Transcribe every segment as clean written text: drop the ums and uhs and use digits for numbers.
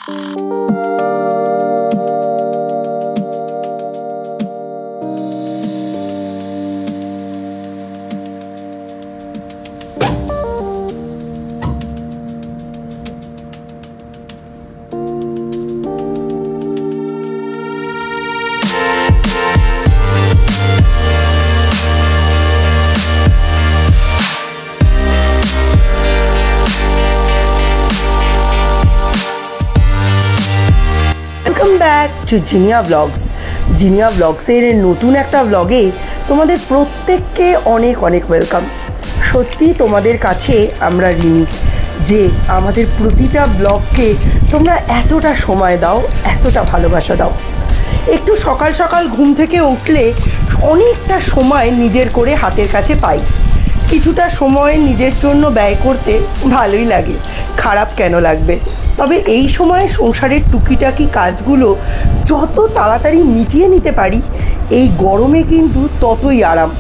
Back to Jinia blogs. জিনিয়া ব্লগসের নতুন একটা ব্লগে তোমাদের প্রত্যেককে অনেক অনেক ওয়েলকাম। সত্যি তোমাদের কাছে আমরা ঋণী যে আমাদের প্রতিটা ব্লগকে তোমরা এতটা সময় দাও, এতটা ভালোবাসা দাও। একটু সকাল সকাল ঘুম থেকে উঠলে অনেকটা সময় নিজের করে হাতের কাছে পাই। কিছুটা সময় নিজের জন্য ব্যয় করতে ভালোই লাগে, খারাপ কেন লাগবে। তবে এই সময় সংসারের টুকিটাকি কাজগুলো যত তাড়াতাড়ি মিটিয়ে নিতে পারি, এই গরমে কিন্তু ততই আরাম।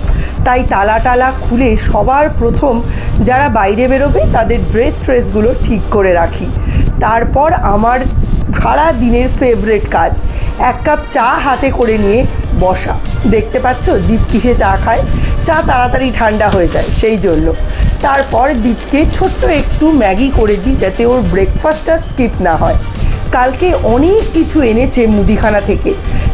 তাই তালা খুলে সবার প্রথম যারা বাইরে বেরোবে তাদের ড্রেসগুলো ঠিক করে রাখি। তারপর আমার সারা দিনের ফেভারিট কাজ, এক কাপ চা হাতে করে নিয়ে বসা। দেখতে পাচ্ছ দীপ কিসে চা খায়, চা তাড়াতাড়ি ঠান্ডা হয়ে যায় সেই জন্য। তারপর দীপকে ছোট্ট একটু ম্যাগি করে দিই যাতে ওর ব্রেকফাস্টটা স্কিপ না হয়। কালকে অনেক কিছু এনেছে মুদিখানা থেকে।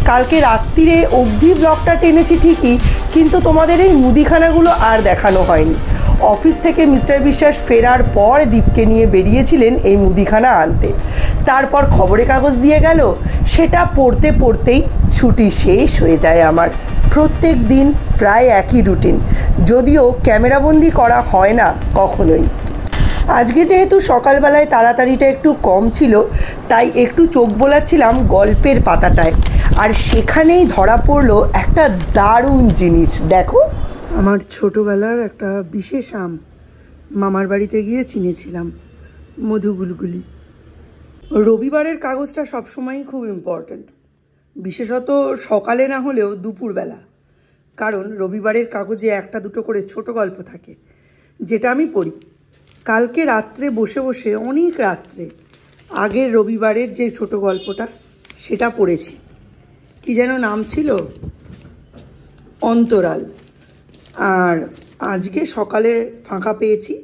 কালকে রাত্রিরে অবধি ব্লগটা টেনেছি ঠিকই, কিন্তু তোমাদের এই মুদিখানাগুলো আর দেখানো হয়নি। অফিস থেকে মিস্টার বিশ্বাস ফেরার পর দীপকে নিয়ে বেরিয়েছিলেন এই মুদিখানা আনতে। তারপর খবরের কাগজ দিয়ে গেল, সেটা পড়তে পড়তেই ছুটি শেষ হয়ে যায় আমার। প্রত্যেক দিন প্রায় একই রুটিন, যদিও ক্যামেরাবন্দি করা হয় না কখনোই। আজকে যেহেতু সকালবেলায় তাড়াতাড়িটা একটু কম ছিল, তাই একটু চোখ বোলাচ্ছিলাম গল্পের পাতাটায়, আর সেখানেই ধরা পড়লো একটা দারুণ জিনিস। দেখো, আমার ছোটোবেলার একটা বিশেষ আম মামার বাড়িতে গিয়ে চিনেছিলাম, মধু গুলগুলি। রবিবারের কাগজটা সবসময়ই খুব ইম্পর্ট্যান্ট, বিশেষত সকালে না হলেও দুপুরবেলা, কারণ রবিবারের কাগজে একটা দুটো করে ছোট গল্প থাকে, যেটা আমি পড়ি। কালকে রাত্রে বসে বসে, অনেক রাত্রে, আগের রবিবারের যে ছোট গল্পটা সেটা পড়েছি। কি যেন নাম ছিল, অন্তরাল। আর আজকে সকালে ফাঁকা পেয়েছি,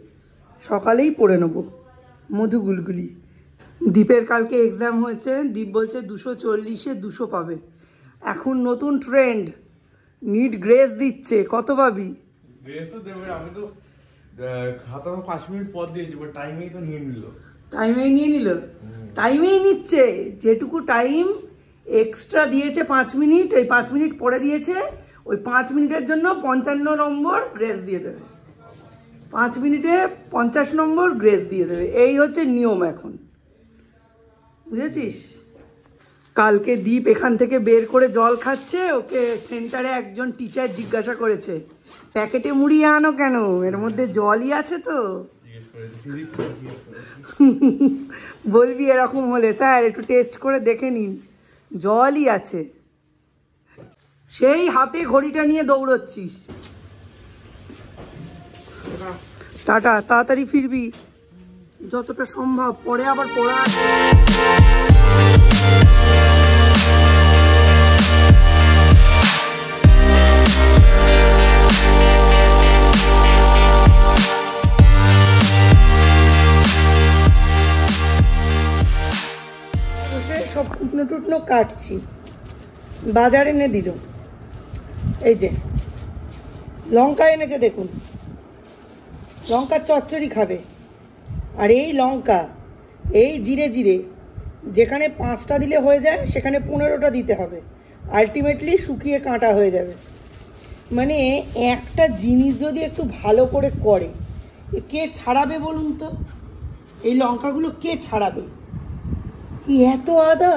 সকালেই পড়ে নেব মধু গুলগুলি। দীপের কালকে এক্সাম হয়েছে, দীপ বলছে 240-এ 200 পাবে। এখন নতুন ট্রেন্ড, নিট গ্রেস দিচ্ছে। কত পাবি? গ্রেসও দেবে, আমি তো খাতা 5 মিনিট পর দিয়েছি, বাট টাইমেই তো নিয়ে নিল। টাইমেই নিচ্ছে। যেটুকু টাইম এক্সট্রা দিয়েছে 5 মিনিট, এই 5 মিনিট পরে দিয়েছে, ওই 5 মিনিটের জন্য 55 নম্বর গ্রেস দিয়ে দেবে। 5 মিনিটে 50 নম্বর গ্রেস দিয়ে দেবে, এই হচ্ছে নিয়ম এখন, বুঝেছিস? কালকে দীপ এখান থেকে বের করে জল খাচ্ছে, ওকে সেন্টারে একজন টিচার জিজ্ঞাসা করেছে, প্যাকেটে মুড়িয়ে আনো কেন, এর মধ্যে জলই আছে তো? বলবি এরকম হলে, স্যার একটু টেস্ট করে দেখে নিন, জলই আছে। সেই হাতে ঘড়িটা নিয়ে দৌড়চ্ছিস। টাটা, তাড়াতাড়ি ফিরবি যতটা সম্ভব, পরে আবার পড়া আছে। সব টুকনো কাটছি, বাজার এনে দিল। এই যে লঙ্কা এনেছে, দেখুন, লঙ্কার চচ্চড়ি খাবে। আর এই লঙ্কা, এই জিরে যেখানে 5টা দিলে হয়ে যায়, সেখানে 15টা দিতে হবে, আলটিমেটলি শুকিয়ে কাঁটা হয়ে যাবে। মানে একটা জিনিস যদি একটু ভালো করে করে, কে ছাড়াবে বলুন তো? এই লঙ্কাগুলো কে ছাড়াবে? এত আদা,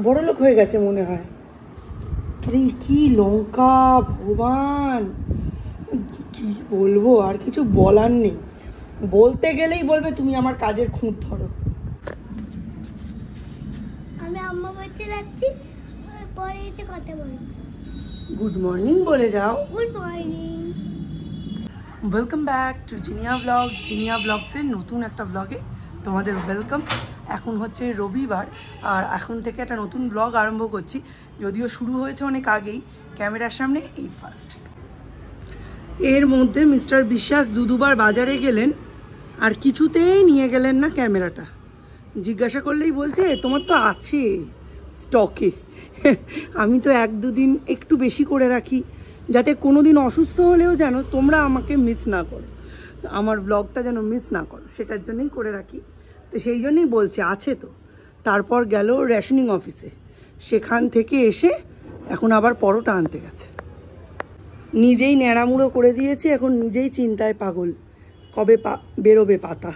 বড় লোক হয়ে গেছে মনে হয়। আরে কি লঙ্কা, ভগবান, কি বলবো, আর কিছু বলার নেই। বলতে গেলেই বলবে তুমি আমার কাজের খুঁত ধরো। আমি আম্মা বাড়িতে যাচ্ছি, পরে এসে কথা বলবো। গুড মর্নিং বলে যাও। Good morning. Welcome back to Jinia blogs. জিনিয়া ব্লগসের নতুন একটা ব্লগে তোমাদের ওয়েলকাম। এখন হচ্ছে রবিবার, আর এখন থেকে একটা নতুন ব্লগ আরম্ভ করছি, যদিও শুরু হয়েছে অনেক আগেই, ক্যামেরার সামনে এই ফার্স্ট। এর মধ্যে মিস্টার বিশ্বাস দুবার বাজারে গেলেন আর কিছুতেই নিয়ে গেলেন না ক্যামেরাটা। জিজ্ঞাসা করলেই বলছে তোমার তো আছে স্টকে। আমি তো 1-2 দিন একটু বেশি করে রাখি, যাতে কোনো দিন অসুস্থ হলেও যেন তোমরা আমাকে মিস না করো, আমার ব্লগটা যেন মিস না করো, সেটার জন্যই করে রাখি। তো সেই জন্যই বলছে আছে তো। তারপর গেল রেশনিং অফিসে, সেখান থেকে এসে এখন আবার পরোটা আনতে গেছে। নিজেই ন্যাড়ামুড়ো করে দিয়েছে, এখন নিজেই চিন্তায় পাগল, কবে বেরোবে পাতা।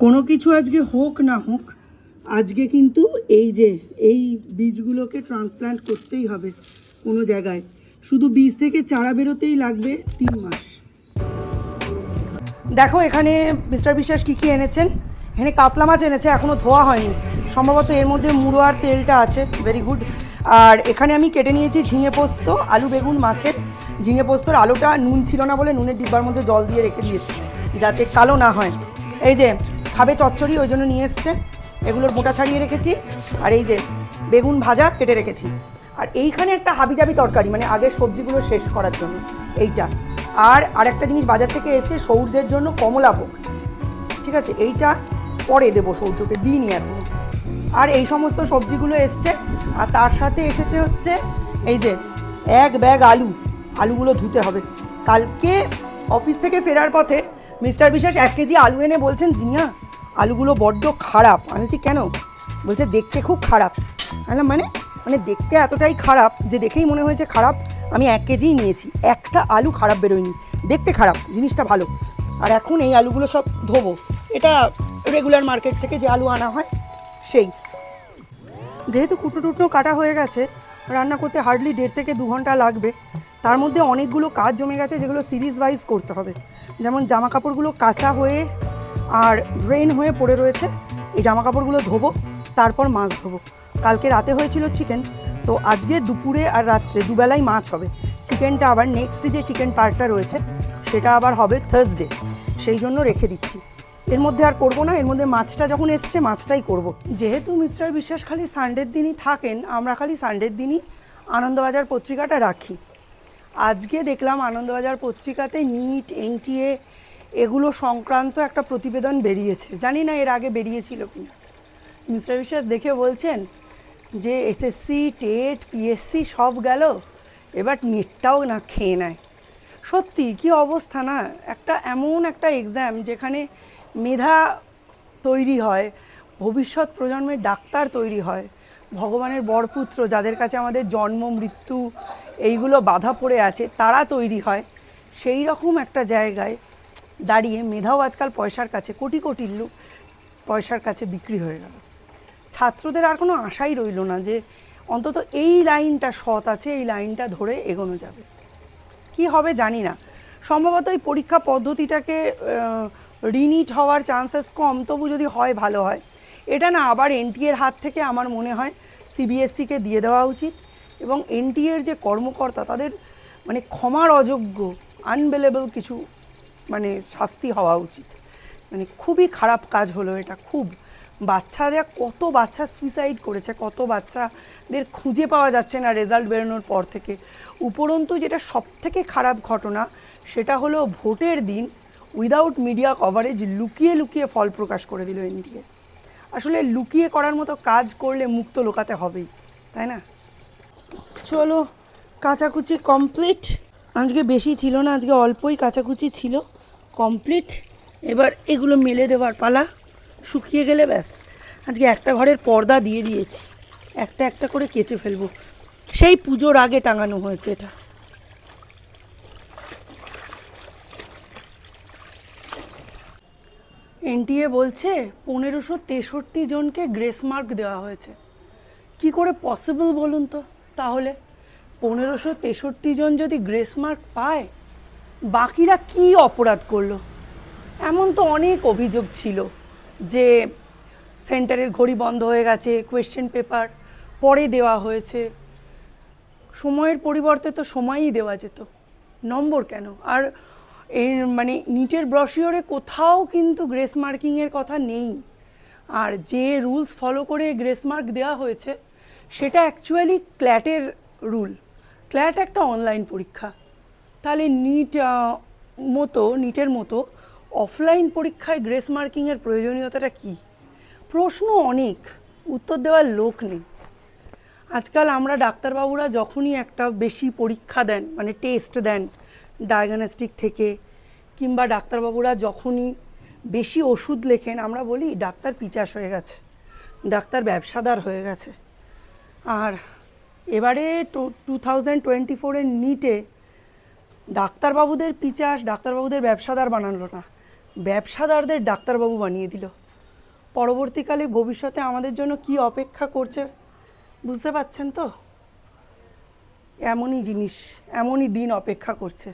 কোনো কিছু আজকে হোক না হোক, আজকে কিন্তু এই বীজগুলোকে ট্রান্সপ্ল্যান্ট করতেই হবে কোনো জায়গায়। শুধু বীজ থেকে চারা বেরোতেই লাগবে 3 মাস। দেখো এখানে মিস্টার বিশ্বাস কী কী এনেছেন। এখানে কাতলা মাছ এনেছে, এখনও ধোয়া হয়নি, সম্ভবত এর মধ্যে মুড়ো আর তেলটা আছে, ভেরি গুড। আর এখানে আমি কেটে নিয়েছি ঝিঙে পোস্ত, আলু বেগুন মাছের। ঝিঙে পোস্তর আলুটা নুন ছিল না বলে নুনের ডিব্বার মধ্যে জল দিয়ে রেখে দিয়েছি যাতে কালো না হয়। এই যে খাবে চচ্চড়ি, ওই জন্য নিয়ে এসছে, এগুলোর মোটা ছাড়িয়ে রেখেছি। আর এই যে বেগুন ভাজা কেটে রেখেছি। আর এইখানে একটা হাবিজাবি তরকারি, মানে আগের সবজিগুলো শেষ করার জন্য এইটা। আর একটা জিনিস বাজার থেকে এসছে সৌর্যের জন্য, কমলা ভোগ, ঠিক আছে, এইটা পরে দেবো, সৌর্যকে দিইনি এখনো। আর এই সমস্ত সবজিগুলো এসছে। আর তার সাথে এসেছে হচ্ছে এই যে 1 ব্যাগ আলুগুলো ধুতে হবে। কালকে অফিস থেকে ফেরার পথে মিস্টার বিশ্বাস 1 কেজি আলু এনে বলছেন জিনিয়া আলুগুলো বড্ড খারাপ। আমি বলছি কেন? বলছে দেখতে খুব খারাপ। বললাম মানে দেখতে এতটাই খারাপ যে দেখেই মনে হয়েছে খারাপ। আমি 1 কেজিই নিয়েছি, একটা আলু খারাপ বেরোয়নি, দেখতে খারাপ, জিনিসটা ভালো। আর এখন এই আলুগুলো সব ধোবো, এটা রেগুলার মার্কেট থেকে যে আলু আনা হয় সেই। যেহেতু কুটো টুটো কাটা হয়ে গেছে, রান্না করতে হার্ডলি 1.5 থেকে 2 ঘন্টা লাগবে। তার মধ্যে অনেকগুলো কাজ জমে গেছে যেগুলো সিরিজ ওয়াইজ করতে হবে। যেমন জামা কাপড়গুলো কাঁচা হয়ে আর ড্রেন হয়ে পড়ে রয়েছে, এই জামা কাপড়গুলো ধোবো, তারপর মাছ ধোবো। কালকে রাতে হয়েছিল চিকেন, তো আজকে দুপুরে আর রাত্রে দুবেলাই মাছ হবে। চিকেনটা আবার নেক্সট যে চিকেন পার্টটা রয়েছে সেটা আবার হবে থার্সডে, সেই জন্য রেখে দিচ্ছি। এর মধ্যে আর করবো না, এর মধ্যে মাছটা যখন এসছে মাছটাই করব। যেহেতু মিস্টার বিশ্বাস খালি সানডের দিনই থাকেন, আমরা খালি সানডের দিনই আনন্দবাজার পত্রিকাটা রাখি। আজকে দেখলাম আনন্দবাজার পত্রিকাতে নিট, এনটিএ এগুলো সংক্রান্ত একটা প্রতিবেদন বেরিয়েছে, জানি না এর আগে বেরিয়েছিল কিনা। মিস্টার বিশ্বাস দেখে বলছেন যে এসএসসি, টেট, পিএসসি সব গেল, এবার নেটটাও না খেয়ে নেয়। সত্যি কি অবস্থা না, এমন একটা এক্সাম যেখানে মেধা তৈরি হয়, ভবিষ্যৎ প্রজন্মের ডাক্তার তৈরি হয়, ভগবানের বরপুত্র যাদের কাছে আমাদের জন্ম মৃত্যু এইগুলো বাধা পড়ে আছে তারা তৈরি হয়। সেই রকম একটা জায়গায় দাঁড়িয়ে মেধাও আজকাল পয়সার কাছে, কোটি কোটি লোক পয়সার কাছে বিক্রি হয়ে গেল। ছাত্রদের আর কোনো আশাই রইল না যে অন্তত এই লাইনটা সৎ আছে, এই লাইনটা ধরে এগোনো যাবে। কি হবে জানি না, সম্ভবত এই পরীক্ষা পদ্ধতিটাকে রিনিট হওয়ার চান্সেস কম, তবু যদি হয় ভালো হয়। এটা না আবার এনটিএর হাত থেকে আমার মনে হয় সিবিএসসিকে দিয়ে দেওয়া উচিত, এবং এনটিএর যে কর্মকর্তা তাদের মানে ক্ষমার অযোগ্য আনবেলেবল কিছু মানে শাস্তি হওয়া উচিত। মানে খুবই খারাপ কাজ হলো এটা, খুব। বাচ্চাদের কত বাচ্চা সুইসাইড করেছে, কত বাচ্চাদের খুঁজে পাওয়া যাচ্ছে না রেজাল্ট বেরোনোর পর থেকে। উপরন্তু যেটা সবথেকে খারাপ ঘটনা সেটা হলো ভোটের দিন উইদাউট মিডিয়া কভারেজ লুকিয়ে লুকিয়ে ফল প্রকাশ করে দিল এনটিএ। আসলে লুকিয়ে করার মতো কাজ করলে মুখ তো লোকাতে হবেই, তাই না? চলো কাচাকুচি কমপ্লিট। আজকে বেশি ছিল না, আজকে অল্পই কাচাকুচি ছিল, কমপ্লিট। এবার এগুলো মেলে দেওয়ার পালা, শুকিয়ে গেলে ব্যাস। আজকে একটা ঘরের পর্দা দিয়ে দিয়েছি, একটা একটা করে কেচে ফেলবো। সেই পুজোর আগে টাঙানো হয়েছে এটা। এনটিএ বলছে 1563 জনকে গ্রেস মার্ক দেওয়া হয়েছে। কি করে পসিবল বলুন তো? তাহলে 1563 জন যদি গ্রেস মার্ক পায়, বাকিরা কি অপরাধ করলো? এমন তো অনেক অভিযোগ ছিল যে সেন্টারের ঘড়ি বন্ধ হয়ে গেছে, কোয়েশ্চেন পেপার পরে দেওয়া হয়েছে। সময়ের পরিবর্তে তো সময়ই দেওয়া যেত, নম্বর কেন? আর এর মানে নিটের ব্রশিওরে কোথাও কিন্তু গ্রেস মার্কিংয়ের কথা নেই। আর যে রুলস ফলো করে গ্রেস মার্ক দেওয়া হয়েছে সেটা অ্যাকচুয়ালি ক্ল্যাটের রুল। ক্ল্যাট একটা অনলাইন পরীক্ষা, তাহলে নিটের মতো অফলাইন পরীক্ষায় গ্রেস মার্কিংয়ের প্রয়োজনীয়তাটা কী? প্রশ্ন অনেক, উত্তর দেওয়ার লোক নেই। আজকাল আমরা ডাক্তারবাবুরা যখনই একটা বেশি পরীক্ষা দেন, মানে টেস্ট দেন ডায়াগনস্টিক থেকে, কিংবা ডাক্তারবাবুরা যখনই বেশি ওষুধ লেখেন, আমরা বলি ডাক্তার পিচাস হয়ে গেছে, ডাক্তার ব্যবসাদার হয়ে গেছে। আর এবারে 2024-এর নিটে ডাক্তারবাবুদের পিচাস, ডাক্তারবাবুদের ব্যবসাদার বানালো না, ব্যবসাদারদের ডাক্তারবাবু বানিয়ে দিল। পরবর্তীকালে ভবিষ্যতে আমাদের জন্য কি অপেক্ষা করছে বুঝতে পারছেন তো? এমনই জিনিস, এমনই দিন অপেক্ষা করছে।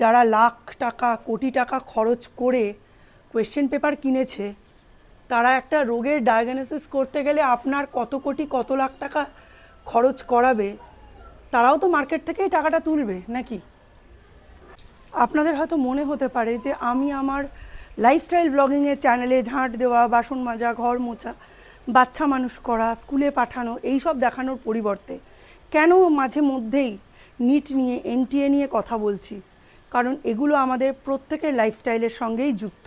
যারা লাখ টাকা, কোটি টাকা খরচ করে কোয়েশ্চেন পেপার কিনেছে, তারা একটা রোগের ডায়াগনোসিস করতে গেলে আপনার কত কোটি, কত লাখ টাকা খরচ করাবে, তারাও তো মার্কেট থেকেই টাকাটা তুলবে নাকি? আপনাদের হয়তো মনে হতে পারে যে আমি আমার লাইফস্টাইল ব্লগিংয়ের চ্যানেলে ঝাঁট দেওয়া, বাসন মাজা, ঘর মোছা, বাচ্চা মানুষ করা, স্কুলে পাঠানো, এই সব দেখানোর পরিবর্তে কেন মাঝে মধ্যেই নিট নিয়ে, এনটিএ নিয়ে কথা বলছি? কারণ এগুলো আমাদের প্রত্যেকের লাইফস্টাইলের সঙ্গেই যুক্ত।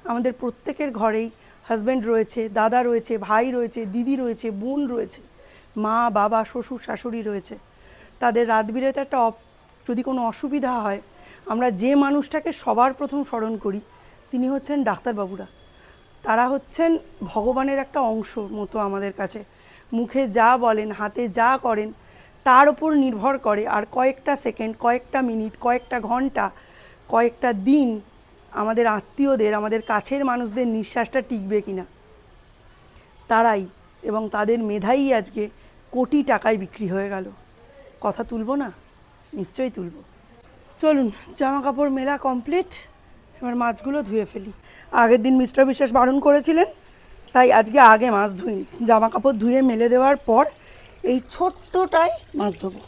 আমাদের প্রত্যেকের ঘরেই হাজব্যান্ড রয়েছে, দাদা রয়েছে, ভাই রয়েছে, দিদি রয়েছে, বোন রয়েছে, মা বাবা, শ্বশুর শাশুড়ি রয়েছে। তাদের রাত বিরেতে একটা যদি কোনো অসুবিধা হয়, আমরা যে মানুষটাকে সবার প্রথম স্মরণ করি তিনি হচ্ছেন ডাক্তারবাবুরা। তারা হচ্ছেন ভগবানের একটা অংশ মতো আমাদের কাছে। মুখে যা বলেন, হাতে যা করেন, তার উপর নির্ভর করে আর কয়েকটা সেকেন্ড, কয়েকটা মিনিট, কয়েকটা ঘন্টা, কয়েকটা দিন আমাদের আত্মীয়দের, আমাদের কাছের মানুষদের নিঃশ্বাসটা টিকবে কিনা। তারাই এবং তাদের মেধাই আজকে কোটি টাকায় বিক্রি হয়ে গেল। কথা তুলব না? নিশ্চয়ই তুলব। চলুন, জামা কাপড় মেলা কমপ্লিট, এবার মাছগুলো ধুয়ে ফেলি। আগের দিন মিস্টার বিশ্বাস বারণ করেছিলেন, তাই আজকে আগে মাছ ধুইনি। জামা কাপড় ধুয়ে মেলে দেওয়ার পর এই ছোট্টটাই মাছ ধোবো।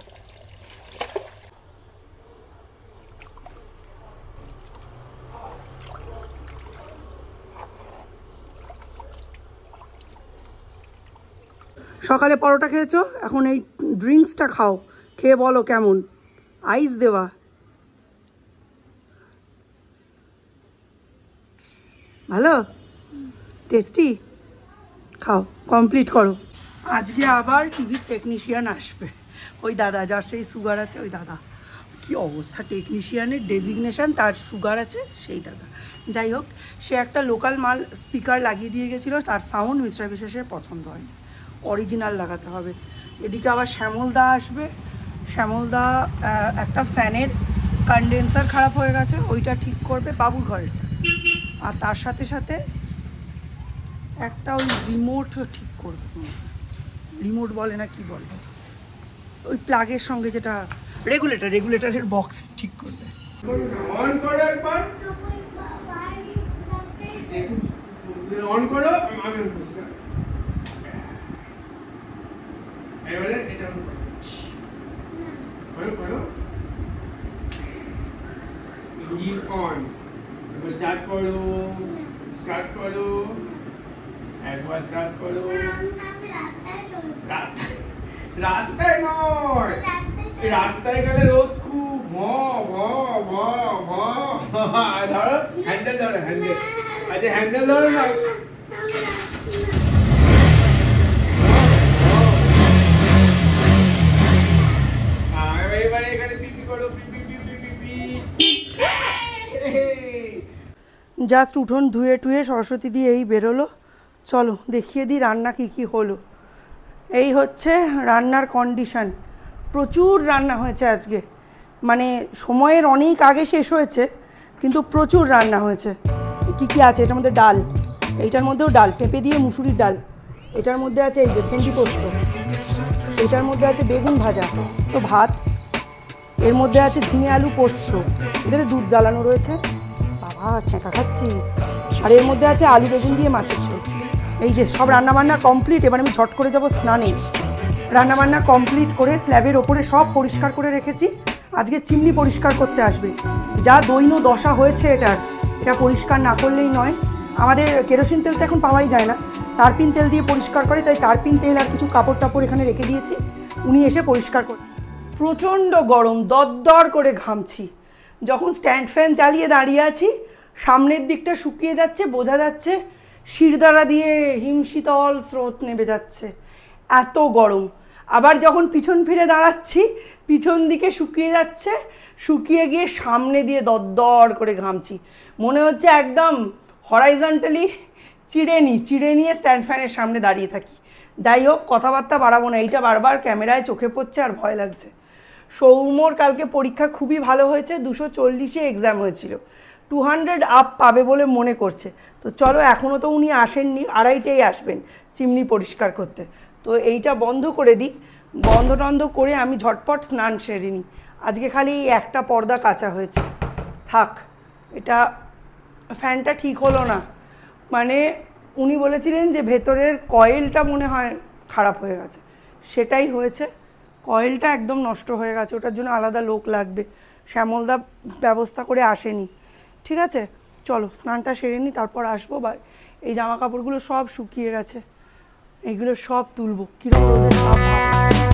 সকালে পরোটা খেয়েছো, এখন এই ড্রিঙ্কসটা খাও, খেয়ে বলো কেমন। আইস দেওয়া, ভালো, টেস্টি, খাও, কমপ্লিট করো। আজকে আবার টিভির টেকনিশিয়ান আসবে, ওই দাদা যার সেই সুগার আছে, ওই দাদা। কি অবস্থা, টেকনিশিয়ানের ডেজিগনেশন, তার সুগার আছে, সেই দাদা। যাই হোক, সে একটা লোকাল মাল স্পিকার লাগিয়ে দিয়ে গেছিলো, তার সাউন্ড মিস্টার বিশ্বাসের পছন্দ হয়নি, অরিজিনাল লাগাতে হবে। এদিকে আবার শ্যামলদা আসবে। শ্যামলদা একটা ফ্যানের কন্ডেন্সার খারাপ হয়ে গেছে, ওইটা ঠিক করবে, বাবুর ঘরের। আর তার সাথে সাথে একটা ওই রিমোট ঠিক করবে, রিমোট বলে না কি বলে, ওই প্লাগের সঙ্গে যেটা রেগুলেটরের বক্স ঠিক করবে। অন করো একবার, অন করো, আমি অন করছি। এবারে এটা অন করো, ইঞ্জিন অন। স্টার্ট করো, স্টার্ট করো, একবার স্টার্ট করো। রাস্তায় নয়, রাস্তায় গেলে রোদ খুব, ধরো হ্যান্ডেল, ধরো হ্যান্ডেল। আচ্ছা হ্যান্ডেল ধরো না, এবারে এখানে পিপি করো, পিপি পিপি পিপি। জাস্ট উঠোন ধুয়ে টুয়ে সরস্বতী দিয়ে এই বেরোলো। চলো দেখিয়ে দিই রান্না কি কি হলো। এই হচ্ছে রান্নার কন্ডিশন। প্রচুর রান্না হয়েছে আজকে, মানে সময়ের অনেক আগে শেষ হয়েছে, কিন্তু প্রচুর রান্না হয়েছে। কি কি আছে এটার মধ্যে? ডাল, এইটার মধ্যেও ডাল, পেঁপে দিয়ে মুসুরির ডাল। এটার মধ্যে আছে এই যে ভেন্ডি পোস্ত, এটার মধ্যে আছে বেগুন ভাজা, তো ভাত। এর মধ্যে আছে ঝিঙে আলু পোস্ত, এটাতে দুধ জ্বালানো রয়েছে, বাবা ছেঁকা খাচ্ছি। আর এর মধ্যে আছে আলু বেগুন দিয়ে মাছের ঝোল। এই যে সব রান্নাবান্না কমপ্লিট। এবার আমি ঝট করে যাব স্নানে। রান্নাবান্না কমপ্লিট করে স্ল্যাবের ওপরে সব পরিষ্কার করে রেখেছি। আজকে চিমনি পরিষ্কার করতে আসবে। যা দৈন্য দশা হয়েছে এটা পরিষ্কার না করলেই নয়। আমাদের কেরোসিন তেল তো এখন পাওয়াই যায় না, তারপিন তেল দিয়ে পরিষ্কার করে, তাই তারপিন তেল আর কিছু কাপড় টাপড় এখানে রেখে দিয়েছি, উনি এসে পরিষ্কার করে। প্রচণ্ড গরম, দরদর করে ঘামছি। যখন স্ট্যান্ড ফ্যান চালিয়ে দাঁড়িয়ে আছি, সামনের দিকটা শুকিয়ে যাচ্ছে, বোঝা যাচ্ছে শিরদাঁড়া দিয়ে হিমশীতল স্রোত নেমে যাচ্ছে, এত গরম। আবার যখন পিছন ফিরে দাঁড়াচ্ছি, পিছন দিকে শুকিয়ে যাচ্ছে, শুকিয়ে গিয়ে সামনে দিয়ে দরদর করে ঘামছি, মনে হচ্ছে একদম হরাইজন্টালি চিড়ে নিয়ে স্ট্যান্ড ফ্যানের সামনে দাঁড়িয়ে থাকি। যাই হোক, কথাবার্তা বাড়াবো না, এইটা বারবার ক্যামেরায় চোখে পড়ছে আর ভয় লাগছে। সৌম্যর কালকে পরীক্ষা খুবই ভালো হয়েছে, 240-এ এক্সাম হয়েছিল, 200 আপ পাবে বলে মনে করছে। তো চলো, এখনও তো উনি আসেননি, 2:30-এই আসবেন চিমনি পরিষ্কার করতে। তো এইটা বন্ধ করে দিই, বন্ধ করে আমি ঝটপট স্নান সেরে নিই। আজকে খালি একটা পর্দা কাচা হয়েছে, থাক। এটা ফ্যানটা ঠিক হলো না, মানে উনি বলেছিলেন যে ভেতরের কয়েলটা মনে হয় খারাপ হয়ে গেছে, সেটাই হয়েছে। কয়েলটা একদম নষ্ট হয়ে গেছে, ওটার জন্য আলাদা লোক লাগবে, শ্যামলদা ব্যবস্থা করে আসেনি। ঠিক আছে, চলো স্নানটা সেরে নিই, তারপর আসবো। বা এই জামা কাপড়গুলো সব শুকিয়ে গেছে, এইগুলো সব তুলবো, কীরকম রোদের তাপ।